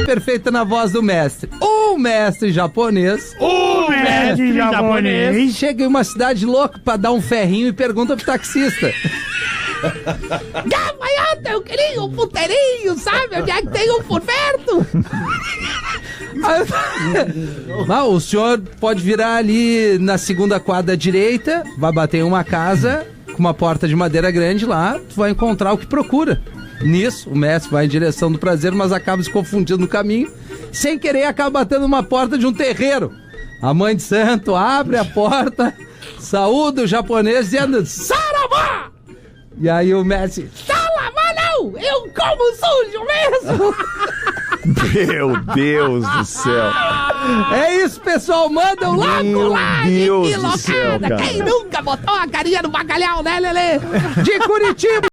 perfeita na voz do mestre. O mestre japonês. O mestre japonês. Chega em uma cidade louca pra dar um ferrinho e pergunta pro taxista. Gafanhoto, eu queria um puteirinho, sabe? Onde é que tem um por perto? O senhor pode virar ali na segunda quadra à direita, vai bater em uma casa com uma porta de madeira grande lá, tu vai encontrar o que procura. Nisso, o mestre vai em direção do prazer, mas acaba se confundindo no caminho. Sem querer, acaba batendo numa porta de um terreiro. A mãe de santo abre a porta, saúda o japonês dizendo Saravá! E aí o mestre, Saravá não! Eu como sujo mesmo! Meu Deus do céu. É isso, pessoal. Manda um logo lá. Meu Deus que do céu, cara. Quem nunca botou a carinha no bacalhau, né, Lelê? De Curitiba.